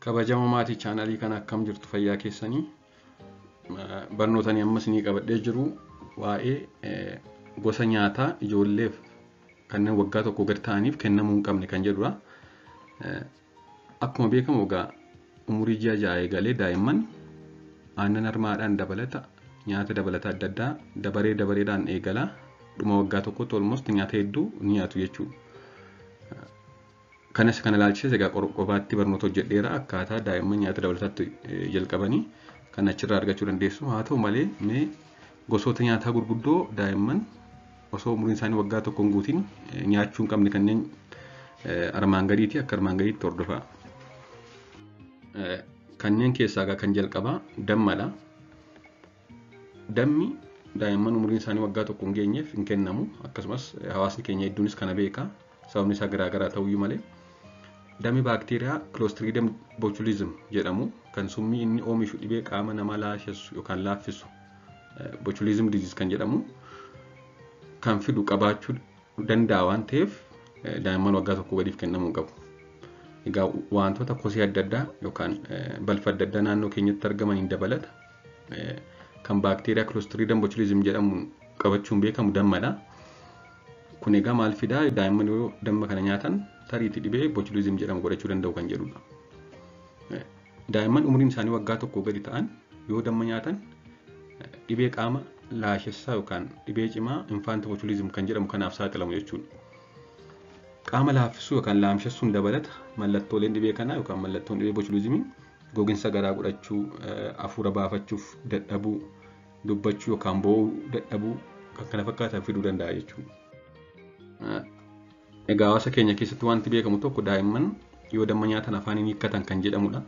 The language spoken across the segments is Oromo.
Kabajama maatii chaanalii kana akkam jirtu fayyaa keessanii barnootanii ammas ni qabadhee jiru waa'ee gosa nyaataa ijoolleef kanneen waggaa tokko gad ta'aniif kennamuu hin qabne kan jedhudha. Akkuma beekamu egaa umurii ji'a ja'a eegalee daa'imman aannan harmaadhaan dabalata nyaata dabalata adda addaa dabareedhaan eegala dhuma waggaa tokkotti almost nyaata hedduu ni nyaatu jechuudha. Kanas kana ilaalchise egaa qobaatti barnoota hojjedheera akkaataa daa'imman nyaata dabalataatti jalqabanii kan achirraa argachuu dandeessu. Haa ta'u malee mee gosoota nyaataa gurguddoo daa'imman osoo umuriin isaanii waggaa tokko hin guutin nyaachuu hin qabne kanneen armaan gadiitti akka armaan gadiitti hordofaa. Kanneen keessaa egaa kan jalqabaa dammadha. Dammi daa'imman umuriin isaanii waggaa tokko hin geenyeef hin kennamu. Akkasumas hawaasni keenya hedduunis kana beeka. Sababni isaa garaagaraa ta'uyyuu malee. Dammi baakteeriyaa Clostridium botulism jedhamu kan summii inni oomishu dhibee qaama namaa laaffisu yookaan laaffisu botulism disease kan jedhamu kan fidu qabaachuu danda'a waan ta'eef daa'imman waggaa tokko gadiif kennamuu qabu. Egaa wantoota kosii adda addaa yookaan balfa adda addaa naannoo keenyatti argamaniin dabalata kan baakteeriyaa Clostridium botulism jedhamu qabachuun beekamu dammadha. Kun egaa maal fidaa daa'imman yoo damma kana nyaatan tariitii dhibee botulism jedhamu godhachuu danda'u kan jedhudha. Daa'imman umriin isaanii waggaa tokko gadi ta'an yoo damma nyaatan dhibee qaama laafessaa yookaan dhibee cimaa infant botulism kan jedhamu kanaaf saaxilamu jechuudha. Qaama laaffisuu yookaan laamshessuun dabalata mallattooleen dhibee kanaa yookaan mallattoon dhibee botulismii gogiinsa garaa godhachuu, hafuura baafachuuf dadhabuu, dubbachuu yookaan boo'uu dadhabuu kan kana fakkaatan fiduu danda'a jechuudha. Egaa hawaasa keenya keessatti wanti beekamu tokko daa'imman yoo damma nyaatan afaaniin hiikkatan kan jedhamudha.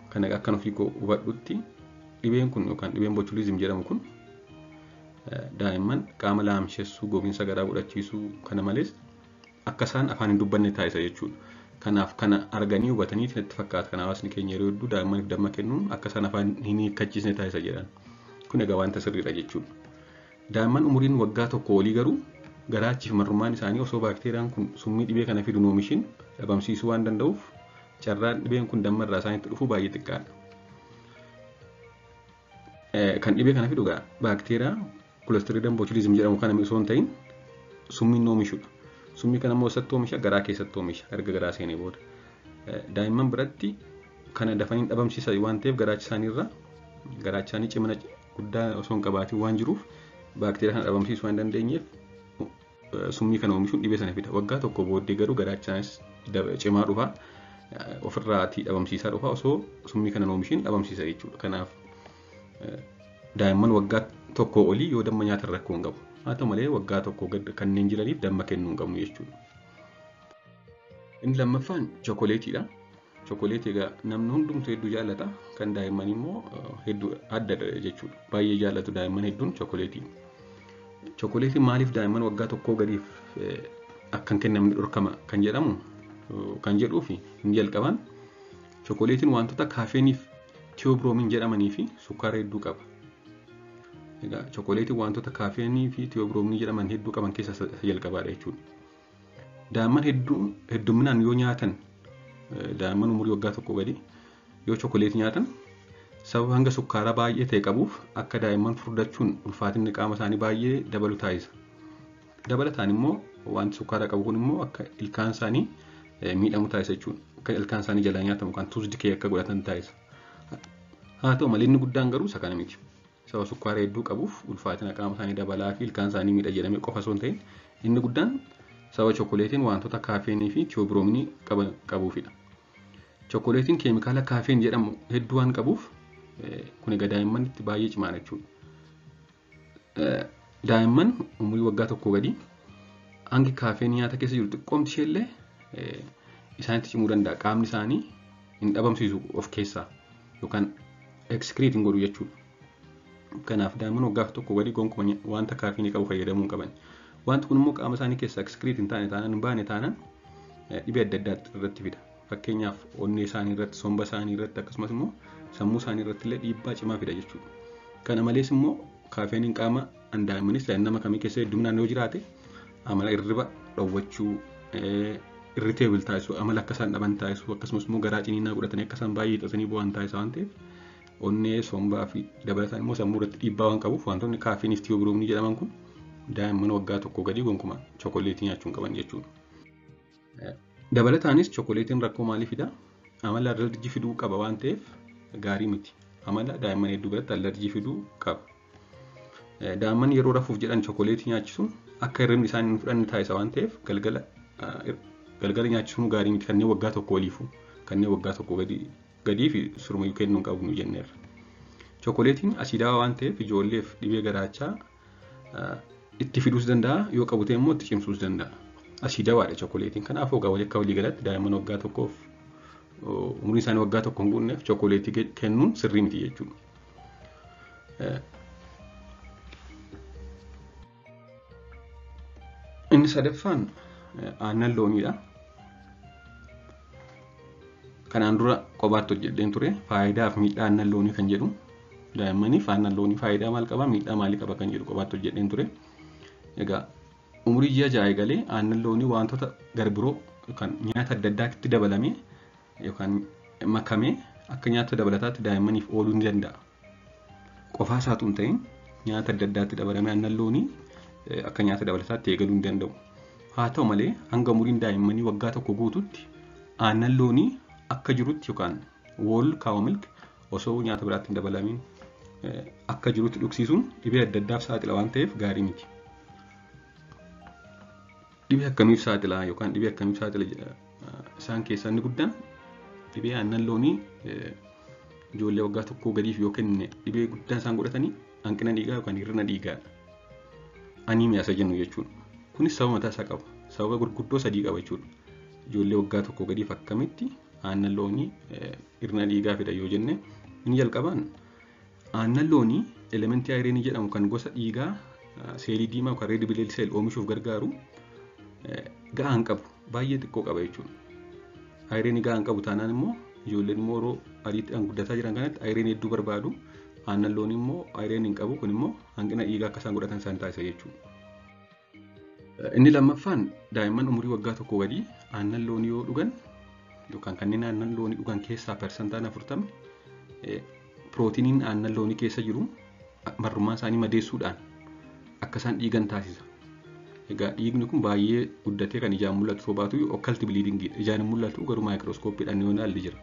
Kana akka ofii koo hubadhutti dhibeen kun yookaan dhibeen botulism jedhamu kun daa'imman qaama laamshessuu gogiinsa garaa godhachiisuu kana malees akka isaan afaan hin dubbanne taasisa jechuudha. Kanaaf kana arganii hubatanii itti fakkaata. Kana hawaasni keenya yeroo hedduu daa'immaniif damma kennuun akka isaan afaan hin hiikkachiisne taasisa jedhan. Kun egaa wanta sirriidha jechuudha. Daa'imman umuriin waggaa tokko olii garuu garaachiif marrummaan isaanii osoo baakteeriyaan kun summii dhibee kana fidu oomishin dhabamsiisuu waan danda'uuf carraan dhibeen kun damma irraa isaanitti dhufu baay'ee xiqqaadha. Kan dhibee kana fidu baakteeriyaa Clostridium botulism jedhamu kana osoo hin ta'in summiin oomishudha. Summii kana immoo eessatti oomisha garaa keessatti oomisha erga garaa seenee booda. Daa'imman biratti kana dafanii dhabamsiisa waan ta'eef garaachi isaanii cimina guddaa osoo hin qabaatiin waan jiruuf baakteeriyaa kana dhabamsiisuu waan dandeenyeef summii kana oomishuun dhibee sana fida. Waggaa tokko booddee garuu garaachaanis cimaa dhufa ofirraatii dhabamsiisaa dhufa osoo summii kana oomishin dhabamsiisa jechuudha. Kanaaf daa'imman waggaa tokko olii yoo damma nyaatan rakkoo hin qabu. Haa ta'u malee waggaa tokko gad kanneen jiraniif damma kennuu hin qabnu jechuudha. Inni lammaffaan chookoleetiidha. Chookoleetii egaa namni hundumtuu hedduu jaallata. Kan daa'imman immoo hedduu adda jechuudha. Baay'ee jaallatu daa'imman hedduun chookoleetii. Chookoleetiin maaliif daa'imman waggaa tokkoo gadiif akka hin kennamne dhorkama kan jedhamu kan jedhuu fi hin jalqaban chookoleetiin wantoota kaafeeniif tiyoobiroomiin jedhamanii fi sukkaara hedduu qaba. Egaa chookoleetiin wantoota kaafeenii fi tiyoobiroomiin jedhaman hedduu qaban keessaa jalqabaadha jechuudha. Daa'imman hedduminaan yoo nyaatan daa'imman umurii waggaa tokkoo gadi yoo chookoleetii nyaatan sababa hanga sukkaaraa baay'ee ta'e qabuuf akka daa'imman furdachuun ulfaatinni qaama isaanii baay'ee dabalu taasisa. Dabalataan immoo wanti sukkaaraa qabu kun immoo akka ilkaan isaanii miidhamu taasisa jechuudha. Akka ilkaan isaanii jalaa nyaatamu kan tuusdikee akka godhatan taasisa. Haa ta'u malee inni guddaan garuu isa kana miti. Sababa sukkaaraa hedduu qabuuf ulfaatina qaama isaanii dabalaa fi ilkaan isaanii miidha jedhamee qofa osoo hin ta'in inni guddaan sababa chookoleetiin wantoota kaafeenii fi tiyoobiroominii qabuufidha. Chookoleetiin keemikaala kaafeen jedhamu hedduu waan qabuuf kun egaa daa'immanitti baay'ee cimaa jechuudha. Daa'imman umurii waggaa tokkoo gadi hangi kaafeen nyaata keessa jiru xiqqoomti isheellee isaanitti cimuu danda'a. Qaamni isaanii hin dhabamsiisu of keessaa yookaan excrete hin godhu jechuudha. Kanaaf daa'imman waggaa tokkoo gadi gonkumaa wanta kaafeenii qabu fayyadamuu hin qaban. Wanti kun immoo qaama isaanii keessaa excrete hin baane taanaan dhibee adda addaa irratti fida. Fakkeenyaaf onnee isaanii irratti, somba isaanii irratti akkasumas immoo sammuu isaanii irratti illee dhiibbaa cimaa fida jechuudha. Kana malees immoo kaafeeniin qaama daa'immanis nama kamii keessa hedduminaan yoo jiraate amala hirriba dhowwachuu irriteebil taasisu amala akka isaan dhaban taasisu akkasumas immoo garaa ciniinaa godhatanii akka isaan baay'ee xasanii bu'an taasisa waan ta'eef onnee sombaa fi dabalataan immoo sammuu irratti dhiibbaa waan qabuuf wantoonni kaafiin fi tiyoogiroominii jedhaman kun daa'imman waggaa tokko gadii gonkumaa chookoleetii nyaachuun qaban jechuudha. Dabalataanis chookoleetiin rakkoo maalii fida? Amala alerjii fiduu qaba waan ta'eef gaarii miti. Amala daa'imman hedduu biratti alerjii fiduu qaba. Daa'imman yeroo rafuuf jedhan chookoleetii nyaachisuun akka hirribni isaan hin fudhanne taasisa waan ta'eef galgala nyaachisuun gaarii miti. Kanneen waggaa tokko oliifu kanneen waggaa tokko gadii fi surmayyuu kennuu qabu nu jenneerra. Chookoleetiin asiidaa waan ta'eef ijoolleef dhibee garaachaa itti fiduus danda'a yoo qabute immoo itti cimsuus danda'a. Asiidawaadha chookoleetiin. Kanaafuu akka walii galatti daa'imman waggaa tokkoof umriin isaanii waggaa tokko hin guunneef chookoleetii kennuun sirrii miti jechuudha. Inni sadaffaan aannan looniidha. Kanaan dura kophaatti hojjedheen ture faayidaa fi miidhaa aannan loonii kan jedhu daa'immaniif aannan loonii faayidaa maal qaba miidhaa maalii qaba kan jedhu kophaatti hojjedheen ture. Egaa umurii ji'a 6 galee aannan loonii wantoota garbiroo yookaan nyaata adda addaatti dabalamee yookaan makamee akka nyaata dabalataatti daa'immaniif ooluu ni danda'a. Qofaa isaatu hin ta'in nyaata adda addaatti dabalamee aannan loonii akka nyaata dabalataatti eegaluu ni danda'u. Haa ta'u malee hanga umuriin daa'immanii waggaa tokko guututti aannan loonii akka jirutti yookaan wool kaawwa milk osoo nyaata biraatti hin dabalamiin akka jirutti dhugsiisuun dhibee adda addaaf saaxila waan ta'eef gaarii miti. Dhibee akkamiif saaxila yookaan dhibee akkamiif saaxila isaan keessaa inni guddaan dhibee aannan loonii ijoollee waggaa tokkoo gadiif yoo kenne dhibee guddaan isaan godhatanii hanqina dhiigaa yookaan hir'ina dhiigaa aniimiyaa isa jennu jechuudha. Kunis sababa mataa isaa qaba. Sababa gurguddoo 3 qaba jechuudha. Ijoollee waggaa tokkoo gadiif akkamitti aannan loonii hir'ina dhiigaa fida yoo jenne inni jalqabaan aannan loonii elementii ayireenii jedhamu kan gosa dhiigaa seelii diimaa yookaan reed bileed seel oomishuuf gargaaru ga'aan qabu baay'ee xiqqoo qaba jechuudha. Ayireenii ga'aan qabu taanaan immoo ijoolleen immoo yeroo ariitiidhaan guddataa jiran kanatti ayireenii hedduu barbaadu. Aannan loonii immoo ayireenii hin qabu kun immoo hanqina dhiigaa akka isaan godhatan isaan taasisa jechuudha. Inni lammaffaan daa'imman umurii waggaa tokkoo gadii aannan loonii yoo dhugan yookaan kanneen aannan loonii dhugan keessaa persentaan 40 pirootiiniin aannan loonii keessa jiru marrummaa isaanii madeessuudhaan akka isaan dhiigan taasisa. Egaa dhiigni kun baay'ee guddatee kan ijaan mul'atu osoo baatu okkalti biliidingiidha. Ijaan hin mul'atu garuu maayikirooskooppiidhaan yoo ilaalle jira.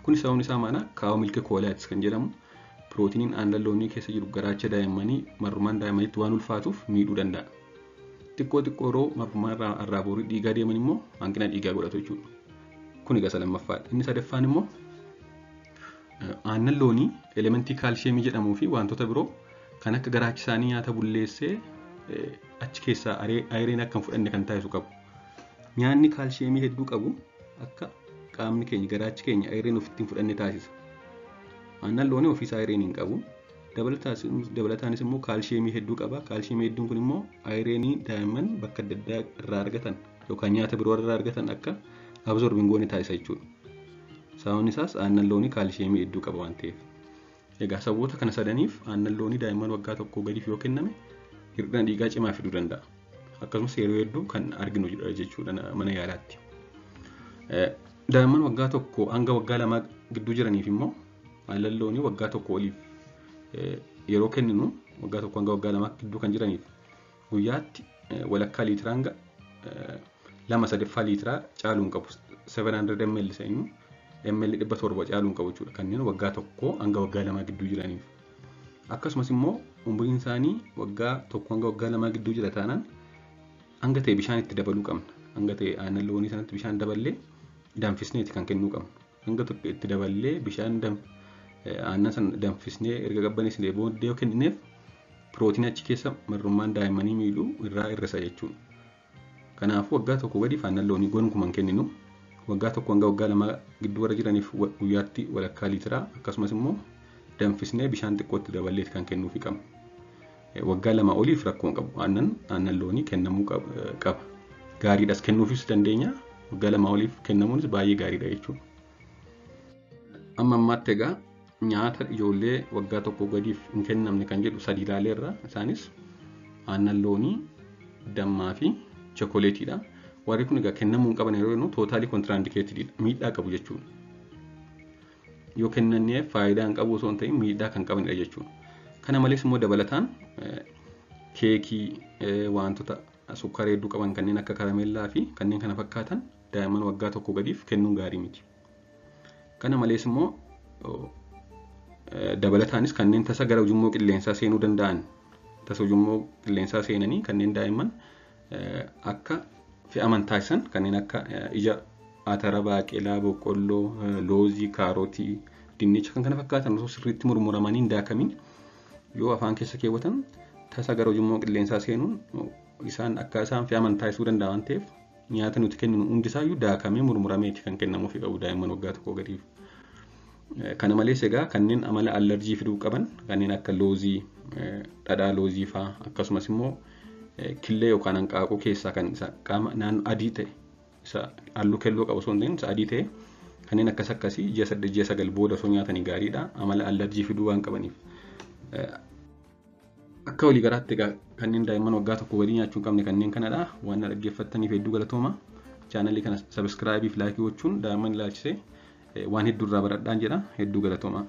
Kunis sababni isaa maana kaawwa milkii koolaayitis kan jedhamu pirootiiniin aannan loonii keessa jiru garaacha daa'immanii marrummaan daa'immaniitti waan ulfaatuuf miidhuu danda'a. Xiqqoo yeroo marrummaa irraa boorii dhiigaa deeman immoo hanqina dhiigaa godhatu jechuudha. Kun egaa lamaffaadha. Inni sadaffaan immoo aannan loonii elementii kaalsheemii jedhamuu fi wantoota biroo kan akka garaachi isaanii nyaata bulleessee achi keessaa ayireen akka hin fudhanne kan taasisu qabu. Nyaanni kaalsheemii hedduu qabu akka qaamni keenya garaachi keenya ayireen ofitti hin fudhanne taasisa. Aannan loonii ofiisaa ayireen hin qabu. Dabalataanis immoo kaalsheemii hedduu qaba. Kaalsheemii hedduun kun immoo ayireenii daa'imman bakka adda addaa irraa argatan yookaan nyaata biroo irraa argatan akka absorbiin goone taasisa jechuudha. Sababni isaas aannan loonii kaalsheemii hedduu qaba waan ta'eef. Egaa sababoota kana sadaniif aannan loonii daa'imman waggaa tokkoo gadiif yoo kenname hir'ina dhiigaa cimaa fiduu danda'a. Akkasumas yeroo hedduu kan arginu jechuudha mana yaalaatti. Daa'imman waggaa tokkoo hanga waggaa 2 gidduu jiraniif immoo aannan loonii waggaa tokko oliif yeroo kenninu waggaa tokko hanga waggaa 2 gidduu kan jiraniif guyyaatti walakkaa liitiraa hanga 2/3 liitiraa caaluu hin qabu. 700 ml seenyu ml 700 caaluu hin qabu jechuudha. Kanneen waggaa tokko hanga waggaa 2 gidduu jiraniif. Akkasumas immoo umriin isaanii waggaa tokko hanga waggaa 2 gidduu jira taanaan hanga ta'e bishaan itti dabaluu qabna. Hanga ta'e aannan loonii sanatti bishaan daballee danfisneeti kan kennuu qabna. Hanga tokko itti daballee bishaan aannan sana danfisnee erga qabbaneessinee booddee yoo kennineef pirootiin achi keessa marrummaan daa'immanii miidhuu irraa hir'isa jechuudha. Kanaafuu waggaa tokko gadiif aannan loonii gonkumaan kenninu waggaa tokko hanga waggaa 2 gidduu warra jiraniif guyyaatti walakkaa liitiraa akkasumas immoo danfisnee bishaan xiqqootti daballeeti kan kennuufi qabna. Waggaa 2 oliif rakkoo qabu aannan loonii kennamuu qaba. Gaariidhas kennuufis dandeenya. Waggaa 2 oliif kennamuunis baay'ee gaariidha jechuudha. Amma ammaatti egaa nyaata ijoollee waggaa tokko gadiif hin kennamne kan jedhu 3 ilaaleerra. Isaanis aannan loonii, dammaa fi chookoleetiidha. warri kun egaa kennamuu hin qaban yeroo jennu tootaalii kontraandikeetidha miidhaa qabu jechuudha. Yoo kennannee faayidaa hin qabu osoo hin ta'in miidhaa kan qabanidha jechuudha. Kana malees immoo dabalataan keekii wantoota sukkaara hedduu qaban kanneen akka karameellaa fi kanneen kana fakkaatan daa'imman waggaa tokko gadiif kennuun gaarii miti. Kana malees immoo dabalataanis kanneen tasa gara ujummoo qilleensaa seenuu danda'an tasa ujummoo qilleensaa seenanii kanneen daa'imman akka fe'aman taasisan kanneen akka ija atara, baaqelaa, boqqolloo, loozii, kaarotii, dinnicha kan kana fakkaatan osoo sirriitti murmuramanii hin daakamin yoo afaan keessa keewwatan tasa gara ujummoo qilleensaa seenuun isaan akka isaan fe'aman taasisuu danda'a waan ta'eef nyaata nuti kenninu hundisaayyuu daakamee murmurameeti kan kennamuufi qabu daa'imman waggaa tokko gadiif. Kana malees egaa kanneen amala allerjii fiduu qaban kanneen akka loozii, dhadhaa loozii fa'aa akkasumas immoo killee yookaan hanqaaquu keessaa kan isa qaama naannoo adii ta'e isa halluu keelloo qabu osoo hin ta'in isa adii ta'e kanneen akkasii ji'a 8 ji'a 9 booda osoo nyaatanii gaariidha amala allerjii fiduu waan qabaniif. Akka walii garaatti egaa kanneen daa'imman waggaa tokko gadii nyaachuu hin qabne kanneen kanadha. Waan dhaggeeffattaniif hedduu galatooma. Chaanalii kana sabiskiraayibii fi laayikii gochuun daa'imman ilaalchisee waan hedduu irraa baradhaan jedha. Hedduu galatooma.